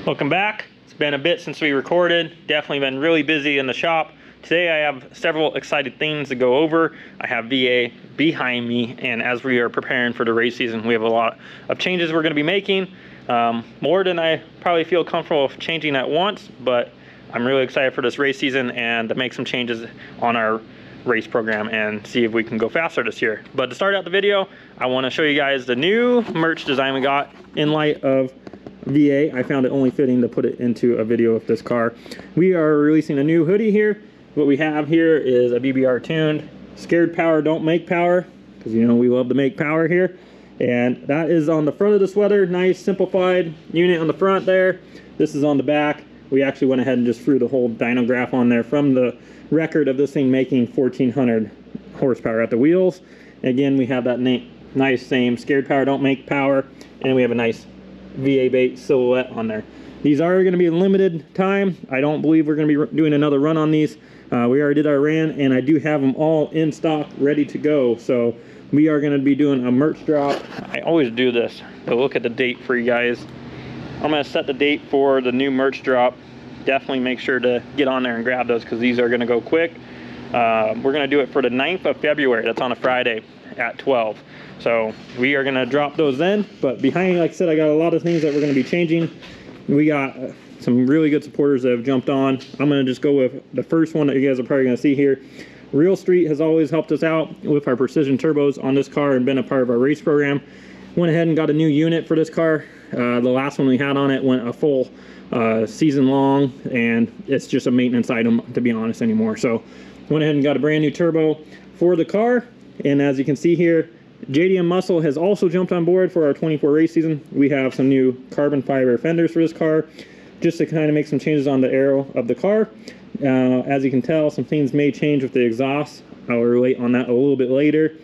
Welcome back. It's been a bit since we recorded. Definitely been really busy in the shop. Today I have several exciting things to go over. I have VA behind me, and as we are preparing for the race season, we have a lot of changes we're going to be making. More than I probably feel comfortable changing at once, but I'm really excited for this race season and to make some changes on our race program and see if we can go faster this year. But to start out the video, I want to show you guys the new merch design we got in light of VA. I found it only fitting to put it into a video of this car. We are releasing a new hoodie here. What we have here is a BBR Tuned. Scared power don't make power, because you know we love to make power here. And that is on the front of the sweater. Nice simplified unit on the front there. This is on the back. We actually went ahead and just threw the whole dyno graph on there from the record of this thing making 1400 horsepower at the wheels. Again, we have that nice same scared power don't make power, and we have a nice VA bait silhouette on there. These are going to be a limited time. I don't believe we're going to be doing another run on these. We already did our ran, and I do have them all in stock ready to go. So we are going to be doing a merch drop. I always do this to look at the date for you guys. I'm going to set the date for the new merch drop. Definitely make sure to get on there and grab those, because these are going to go quick. We're going to do it for the 9th of February. That's on a Friday at 12. So we are going to drop those then. But behind, like I said, I got a lot of things that we're going to be changing. We got some really good supporters that have jumped on. I'm going to just go with the first one that you guys are probably going to see here. Real Street has always helped us out with our precision turbos on this car and been a part of our race program. Went ahead and got a new unit for this car. The last one we had on it went a full season long, and it's just a maintenance item, to be honest, anymore. So went ahead and got a brand new turbo for the car. And as you can see here, JDM Muscle has also jumped on board for our 24 race season. We have some new carbon fiber fenders for this car, just to kind of make some changes on the aero of the car. As you can tell, some things may change with the exhaust. I'll relate on that a little bit later.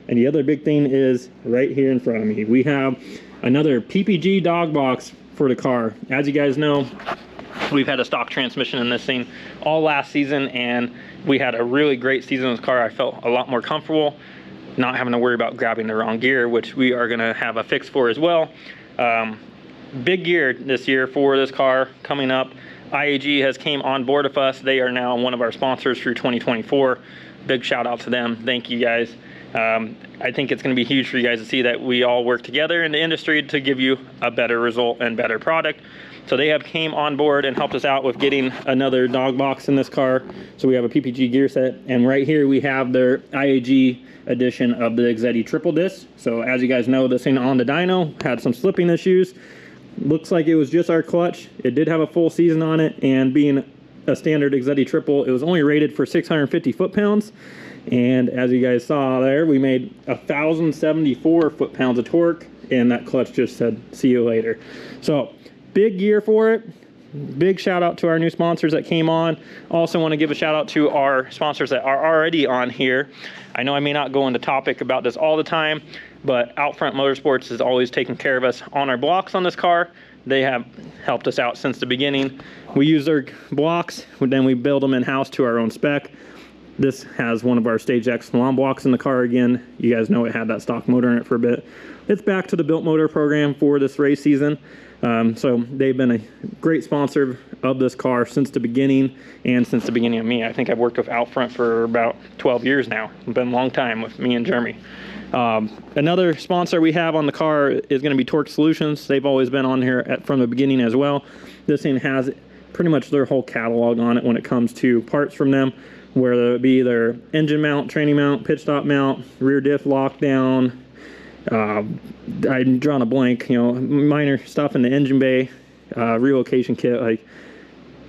And the other big thing is right here in front of me. We have another PPG dog box for the car. As you guys know, we've had a stock transmission in this thing all last season, and we had a really great season in this car. I felt a lot more comfortable not having to worry about grabbing the wrong gear, which we are going to have a fix for as well. Big gear this year for this car coming up. IAG has came on board with us. They are now one of our sponsors through 2024. Big shout out to them. Thank you guys. I think it's going to be huge for you guys to see that we all work together in the industry to give you a better result and better product. So they have came on board and helped us out with getting another dog box in this car. So we have a PPG gear set, and right here we have their IAG edition of the Exedy triple disc. So as you guys know, this thing on the dyno had some slipping issues. Looks like it was just our clutch. It did have a full season on it, and being a standard Exedy triple, it was only rated for 650 foot-pounds. And as you guys saw there, we made 1,074 foot-pounds of torque, and that clutch just said, see you later. So big gear for it. Big shout out to our new sponsors that came on. Also want to give a shout out to our sponsors that are already on here. I know I may not go into topic about this all the time, but Outfront Motorsports is always taking care of us on our blocks on this car. They have helped us out since the beginning. We use their blocks, then we build them in-house to our own spec. This has one of our Stage X salon blocks in the car again. You guys know it had that stock motor in it for a bit. It's back to the built motor program for this race season. So they've been a great sponsor of this car since the beginning, and since the beginning of me. I think I've worked with Outfront for about 12 years now. It's been a long time with me and Jeremy. Another sponsor we have on the car is going to be Torque Solutions. They've always been on here from the beginning as well. This thing has pretty much their whole catalog on it when it comes to parts from them, whether it be their engine mount, training mount, pitch stop mount, rear diff lockdown. I'm drawing a blank, you know, minor stuff in the engine bay, relocation kit, like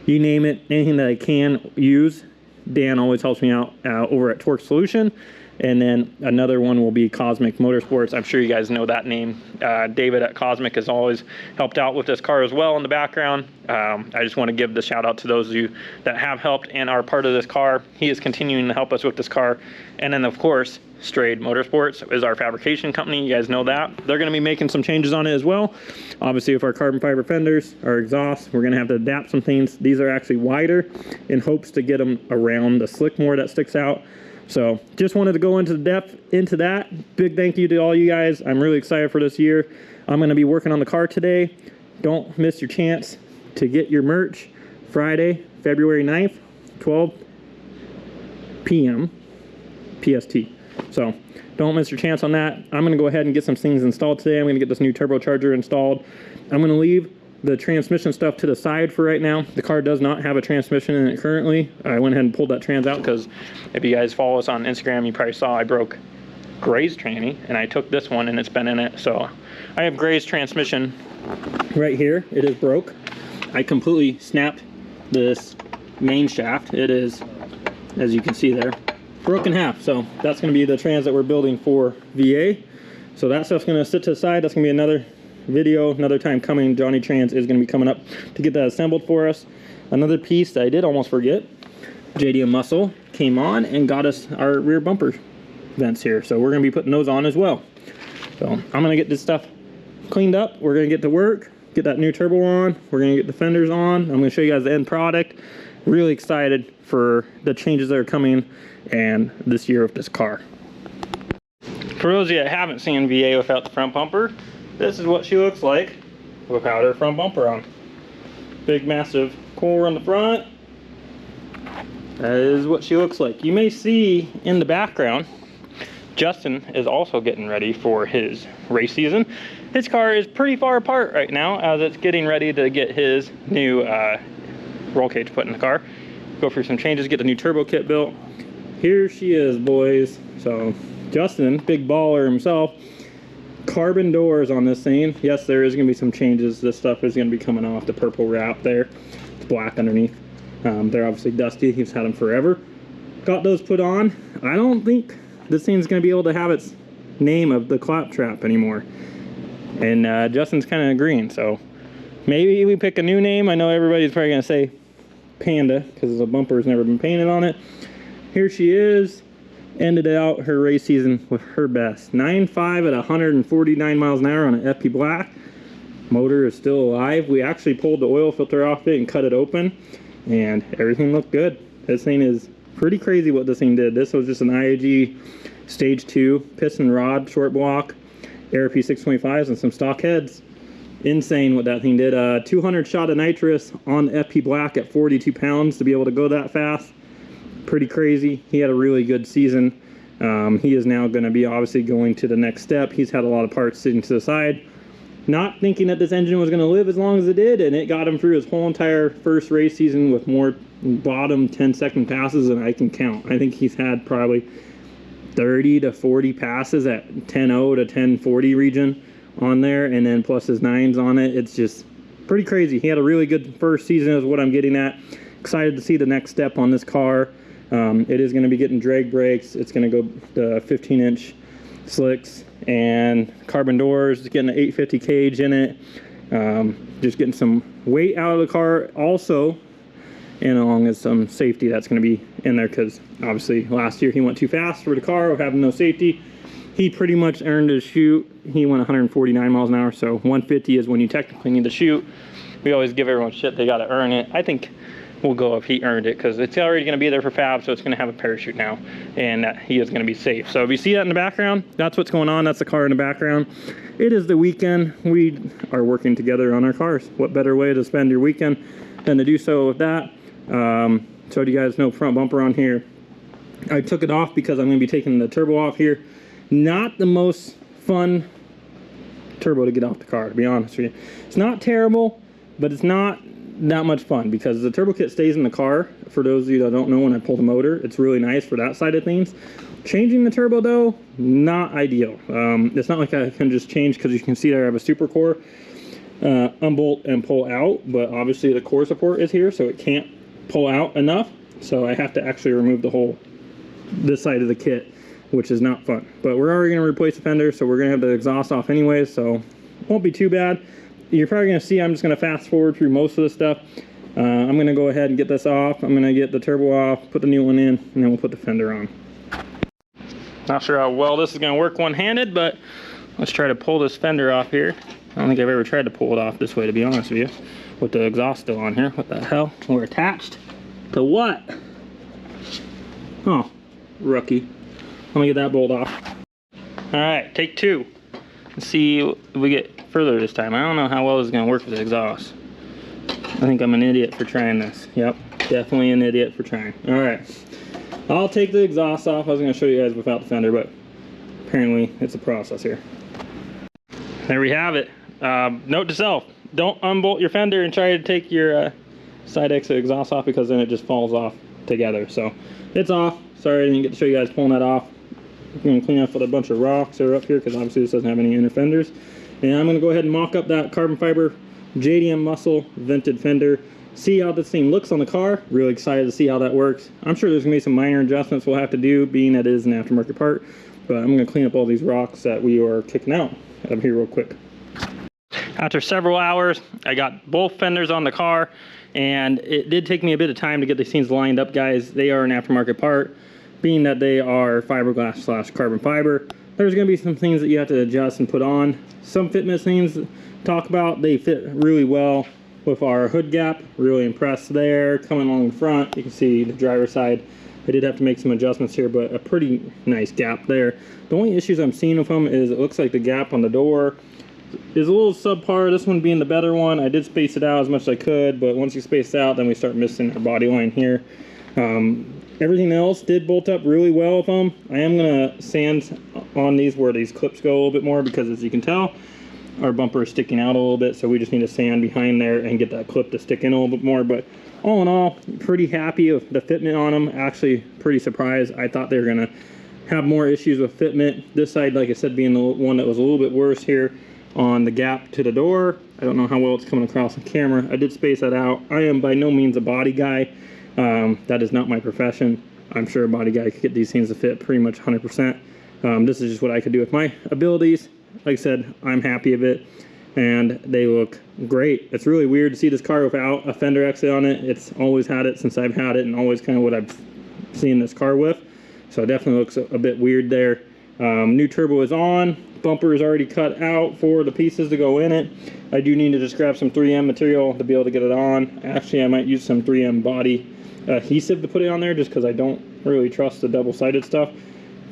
you name it, anything that I can use. Dan always helps me out over at Torque Solution. And then another one will be Kozmic Motorsports. I'm sure you guys know that name. David at Kozmic has always helped out with this car as well in the background. I just want to give the shout out to those of you that have helped and are part of this car. He is continuing to help us with this car. And then of course, Renegade Motorsports is our fabrication company. You guys know that. They're going to be making some changes on it as well. Obviously with our carbon fiber fenders, our exhaust, we're going to have to adapt some things. These are actually wider in hopes to get them around the slick more that sticks out. So just wanted to go into the depth into that. Big thank you to all you guys. I'm really excited for this year. I'm going to be working on the car today. Don't miss your chance to get your merch Friday, February 9th, 12 p.m. PST. So don't miss your chance on that. I'm going to go ahead and get some things installed today. I'm going to get this new turbocharger installed. I'm going to leave the transmission stuff to the side for right now. The car does not have a transmission in it currently. I went ahead and pulled that trans out because if you guys follow us on Instagram, you probably saw I broke Gray's tranny, and I took this one and it's been in it. So I have Gray's transmission right here. It is broke. I completely snapped this main shaft. It is, as you can see there, broken in half. So that's going to be the trans that we're building for VA. So that stuff's going to sit to the side. That's going to be another video, another time coming. Johnny Trans is going to be coming up to get that assembled for us. Another piece that I did almost forget, JDM Muscle came on and got us our rear bumper vents here. So we're going to be putting those on as well. So I'm going to get this stuff cleaned up. We're going to get to work, get that new turbo on. We're going to get the fenders on. I'm going to show you guys the end product. Really excited for the changes that are coming and this year with this car. For those of you that haven't seen VA without the front bumper, this is what she looks like without her front bumper on. Big massive core on the front. That is what she looks like. You may see in the background, Justin is also getting ready for his race season. His car is pretty far apart right now as it's getting ready to get his new roll cage put in the car. Go through some changes, get the new turbo kit built. Here she is, boys. So Justin, big baller himself, carbon doors on this thing. Yes, there is going to be some changes. This stuff is going to be coming off the purple wrap there. It's black underneath. They're obviously dusty. He's had them forever. Got those put on. I don't think this thing's going to be able to have its name of the claptrap anymore. And Justin's kind of agreeing, so maybe we pick a new name. I know everybody's probably going to say Panda because the bumper's never been painted on it. Here she is. Ended out her race season with her best. 9.5 at 149 miles an hour on an FP Black. Motor is still alive. We actually pulled the oil filter off it and cut it open, and everything looked good. This thing is pretty crazy what this thing did. This was just an IAG Stage 2 piston rod, short block, ARP 625s, and some stock heads. Insane what that thing did. 200 shot of nitrous on FP Black at 42 pounds to be able to go that fast. Pretty crazy. He had a really good season. He is now going to be obviously going to the next step. He's had a lot of parts sitting to the side, not thinking that this engine was going to live as long as it did, and it got him through his whole entire first race season with more bottom 10-second passes than I can count. I think he's had probably 30 to 40 passes at 10.0 to 10.40 region on there, and then plus his 9s on it. It's just pretty crazy. He had a really good first season is what I'm getting at. Excited to see the next step on this car. It is going to be getting drag brakes. It's going to go to 15-inch slicks and carbon doors, getting an 850 cage in it. Just getting some weight out of the car also, and along with some safety that's going to be in there, because obviously last year he went too fast for the car with having no safety. He pretty much earned his shoot. He went 149 miles an hour, so 150 is when you technically need to shoot. We always give everyone shit, they got to earn it. I think we'll go if he earned it, because it's already going to be there for Fab, so it's going to have a parachute now, and he is going to be safe. So if you see that in the background, that's what's going on. That's the car in the background. It is the weekend. We are working together on our cars. What better way to spend your weekend than to do so with that? So do you guys know front bumper on here? I took it off because I'm going to be taking the turbo off here. Not the most fun turbo to get off the car, to be honest with you. It's not terrible, but it's not that much fun because the turbo kit stays in the car. For those of you that don't know, when I pull the motor, it's really nice for that side of things. Changing the turbo though, not ideal. It's not like I can just change, because you can see there I have a super core unbolt and pull out, but obviously the core support is here, so it can't pull out enough. So I have to actually remove the whole this side of the kit, which is not fun. But we're already going to replace the fender, so we're going to have the exhaust off anyways, so it won't be too bad. You're probably going to see I'm just going to fast forward through most of the stuff. I'm going to go ahead and get this off. I'm going to get the turbo off, put the new one in, and then we'll put the fender on. Not sure how well this is going to work one-handed, but let's try to pull this fender off here. I don't think I've ever tried to pull it off this way, to be honest with you, with the exhaust still on here. What the hell? We're attached to what? Oh, rookie. Let me get that bolt off. All right, take two. Let's see if we get further this time. I don't know how well this is going to work with the exhaust. I think I'm an idiot for trying this. Yep, definitely an idiot for trying. All right, I'll take the exhaust off. I was going to show you guys without the fender, but apparently it's a process here. There we have it. Note to self, don't unbolt your fender and try to take your side exit exhaust off, because then it just falls off together. So it's off. Sorry I didn't get to show you guys pulling that off. I'm going to clean up with a bunch of rocks that are up here, because obviously this doesn't have any inner fenders. And I'm going to go ahead and mock up that carbon fiber JDM Muscle vented fender, see how this thing looks on the car. Really excited to see how that works. I'm sure there's going to be some minor adjustments we'll have to do, being that it is an aftermarket part, but I'm going to clean up all these rocks that we are kicking out of here real quick. After several hours, I got both fenders on the car, and it did take me a bit of time to get these things lined up, guys. They are an aftermarket part, being that they are fiberglass / carbon fiber. There's going to be some things that you have to adjust and put on. Some fitment things to talk about. They fit really well with our hood gap. Really impressed there. Coming along the front, you can see the driver's side. I did have to make some adjustments here, but a pretty nice gap there. The only issues I'm seeing with them is it looks like the gap on the door is a little subpar. This one being the better one. I did space it out as much as I could, but once you space it out, then we start missing our body line here. Everything else did bolt up really well with them. I am going to sand on these where these clips go a little bit more, because as you can tell, our bumper is sticking out a little bit, so we just need to sand behind there and get that clip to stick in a little bit more. But all in all, pretty happy with the fitment on them. Actually pretty surprised. I thought they were going to have more issues with fitment. This side, like I said, being the one that was a little bit worse here on the gap to the door. I don't know how well it's coming across on camera. I did space that out. I am by no means a body guy. That is not my profession. I'm sure a body guy could get these things to fit pretty much 100%. This is just what I could do with my abilities. Like I said, I'm happy of it, and they look great. It's really weird to see this car without a fender exit on it. It's always had it since I've had it, and always kind of what I've seen this car with. So it definitely looks a bit weird there. New turbo is on. Bumper is already cut out for the pieces to go in it. I do need to just grab some 3M material to be able to get it on. Actually, I might use some 3M body adhesive to put it on there, just because I don't really trust the double-sided stuff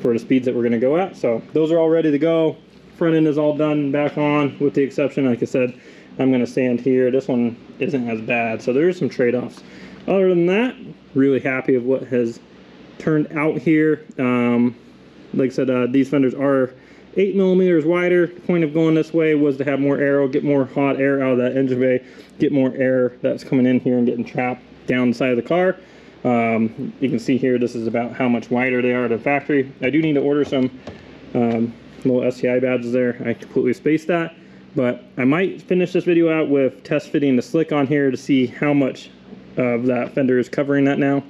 for the speeds that we're going to go at. So those are all ready to go. Front end is all done back on, with the exception, like I said, I'm going to sand here. This one isn't as bad, so there's some trade-offs. Other than that, really happy with what has turned out here. Like I said, these fenders are 8 millimeters wider. The point of going this way was to have more aero, get more hot air out of that engine bay, get more air that's coming in here and getting trapped down the side of the car. You can see here, this is about how much wider they are at the factory. I do need to order some little STI badges there. I completely spaced that, but I might finish this video out with test fitting the slick on here to see how much of that fender is covering that now.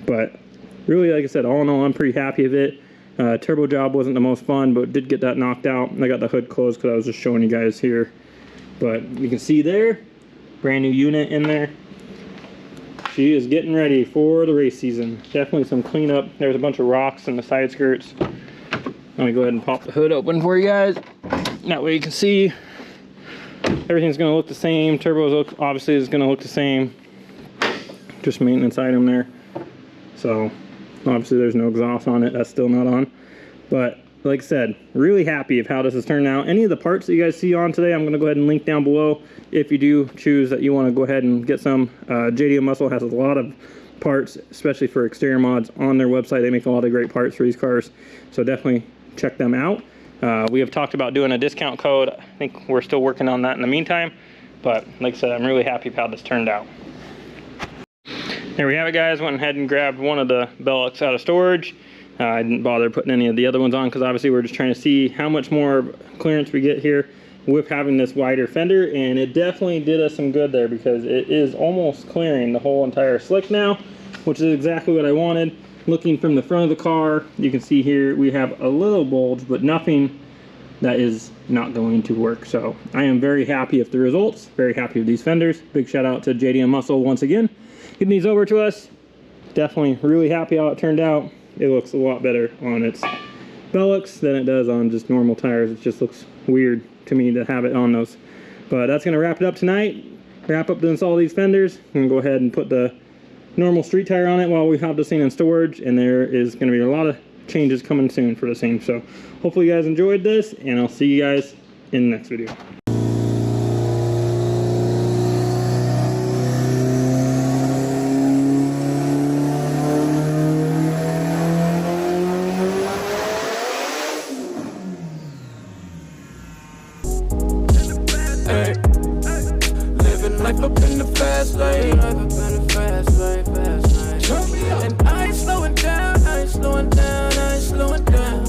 But really, like I said, all in all, I'm pretty happy with it. Turbo job wasn't the most fun, but did get that knocked out. I got the hood closed because I was just showing you guys here. But you can see there, brand new unit in there. She is getting ready for the race season. Definitely some cleanup. There's a bunch of rocks in the side skirts. Let me go ahead and pop the hood open for you guys. That way you can see everything's going to look the same. Turbos obviously is going to look the same. Just maintenance item there. So obviously there's no exhaust on it. That's still not on. But like I said, really happy of how this has turned out. Any of the parts that you guys see on today, I'm going to go ahead and link down below. If you do choose that you want to go ahead and get some, JDM Muscle has a lot of parts, especially for exterior mods, on their website. They make a lot of great parts for these cars. So definitely check them out. We have talked about doing a discount code. I think we're still working on that in the meantime. But like I said, I'm really happy with how this turned out. There we have it, guys. Went ahead and grabbed one of the Bellucks out of storage. I didn't bother putting any of the other ones on because obviously we're just trying to see how much more clearance we get here with having this wider fender, and it definitely did us some good there because it is almost clearing the whole entire slick now, which is exactly what I wanted. Looking from the front of the car, you can see here we have a little bulge, but nothing that is not going to work. So I am very happy with the results, very happy with these fenders. Big shout out to JDM Muscle once again, getting these over to us. Definitely really happy how it turned out. It looks a lot better on its Bellucks than it does on just normal tires. It just looks weird to me to have it on those. But that's going to wrap it up tonight. Wrap up to install these fenders. I'm going to go ahead and put the normal street tire on it while we have this thing in storage. And there is going to be a lot of changes coming soon for the same. So hopefully you guys enjoyed this, and I'll see you guys in the next video. life up in the fast lane. Life up in the fast lane, fast lane. And I ain't slowing down, I ain't slowing down, I ain't slowing down.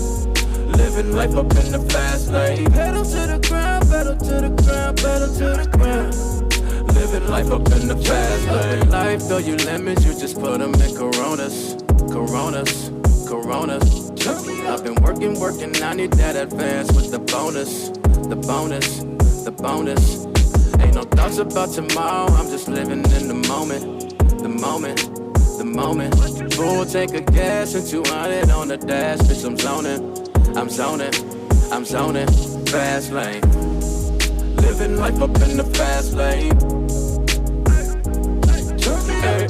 Living life up in the fast lane. Pedal to the ground, pedal to the ground, pedal to the ground. Living life up in the fast lane. Life, though you limits, you just put them in Coronas, Coronas, Coronas. I've been working, I need that advance with the bonus, the bonus, the bonus. Ain't no thoughts about tomorrow, I'm just living in the moment, the moment, the moment. Full tank of gas and 200 on the dash, bitch, I'm zoning, I'm zoning, I'm zoning. Fast lane, living life up in the fast lane. Hey.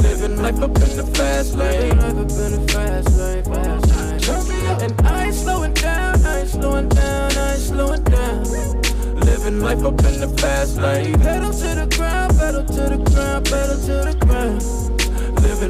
Living life up in the fast lane. Life up in the fast lane, fast lane. And I ain't slowing down, I ain't slowing down, I ain't slowing down. Living life up in the fast lane. Pedal to the ground, pedal to the ground, pedal to the ground. Living